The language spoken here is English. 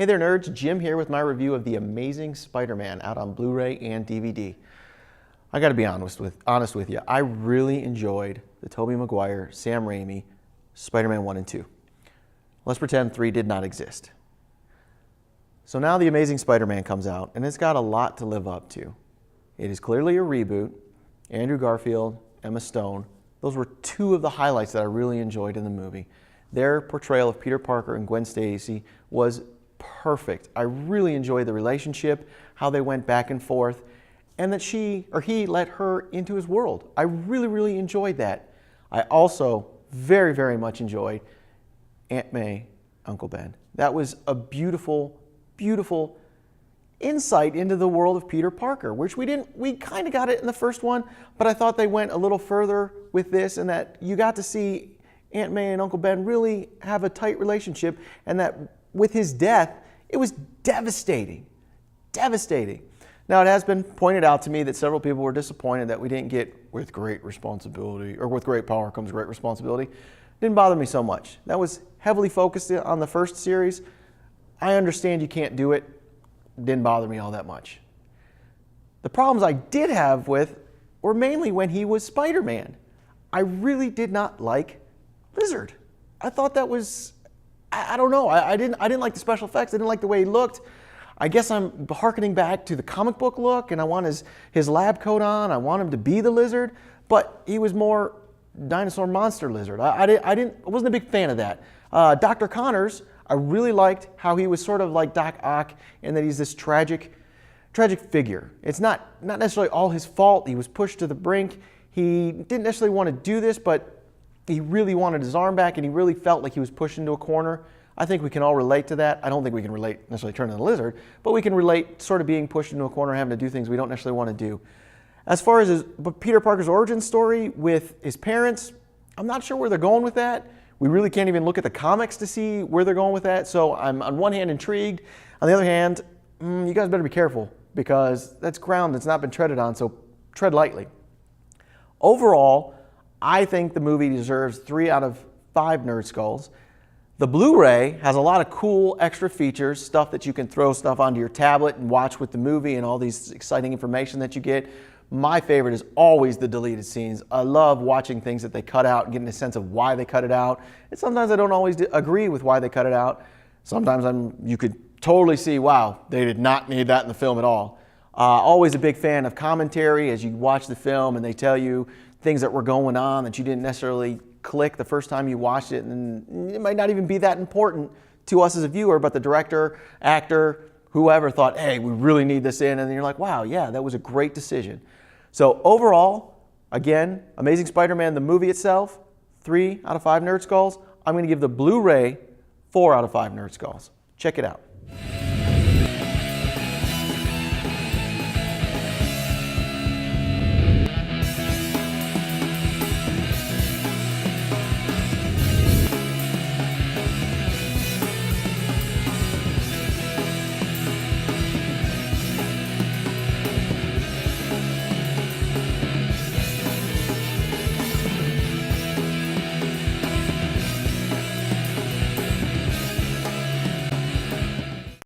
Hey there nerds, Jim here with my review of The Amazing Spider-Man out on Blu-ray and DVD. I gotta be honest with you, I really enjoyed the Tobey Maguire, Sam Raimi, Spider-Man 1 and 2. Let's pretend 3 did not exist. So now The Amazing Spider-Man comes out, and it's got a lot to live up to. It is clearly a reboot. Andrew Garfield, Emma Stone, those were two of the highlights that I really enjoyed in the movie. Their portrayal of Peter Parker and Gwen Stacy was perfect. I really enjoyed the relationship, how they went back and forth, and that she or he let her into his world. I really enjoyed that. I also very much enjoyed Aunt May, Uncle Ben. That was a beautiful insight into the world of Peter Parker, which we kind of got it in the first one, but I thought they went a little further with this, and that you got to see Aunt May and Uncle Ben really have a tight relationship, and that with his death, it was devastating. Now, it has been pointed out to me that several people were disappointed that we didn't get with great responsibility, or with great power comes great responsibility. Didn't bother me so much. That was heavily focused on the first series. I understand you can't do it. Didn't bother me all that much. The problems I did have with were mainly when he was Spider-Man. I really did not like Lizard. I thought that was, I don't know, I didn't like the special effects. I didn't like the way he looked. I guess I'm hearkening back to the comic book look, and I want his lab coat on. I want him to be the Lizard, but he was more dinosaur monster Lizard. I wasn't a big fan of that. Dr. Connors, I really liked how he was sort of like Doc Ock, and that he's this tragic figure. It's not necessarily all his fault. He was pushed to the brink. He didn't necessarily want to do this, but he really wanted his arm back, and he really felt like he was pushed into a corner. I think we can all relate to that. I don't think we can relate necessarily turning into a lizard, but we can relate sort of being pushed into a corner, having to do things we don't necessarily want to do. As far as Peter Parker's origin story with his parents, I'm not sure where they're going with that. We really can't even look at the comics to see where they're going with that. So I'm on one hand intrigued. On the other hand, you guys better be careful, because that's ground that's not been treaded on, so tread lightly. Overall, I think the movie deserves 3 out of 5 Nerd Skulls. The Blu-ray has a lot of cool extra features, stuff that you can throw stuff onto your tablet and watch with the movie, and all these exciting information that you get. My favorite is always the deleted scenes. I love watching things that they cut out and getting a sense of why they cut it out. And sometimes I don't always agree with why they cut it out. Sometimes you could totally see, wow, they did not need that in the film at all. Always a big fan of commentary as you watch the film and they tell you things that were going on that you didn't necessarily click the first time you watched it, and it might not even be that important to us as a viewer, but the director, actor, whoever thought, hey, we really need this in, and then you're like, wow, yeah, that was a great decision. So overall, again, Amazing Spider-Man, the movie itself, 3 out of 5 Nerd Skulls. I'm going to give the Blu-ray 4 out of 5 Nerd Skulls. Check it out.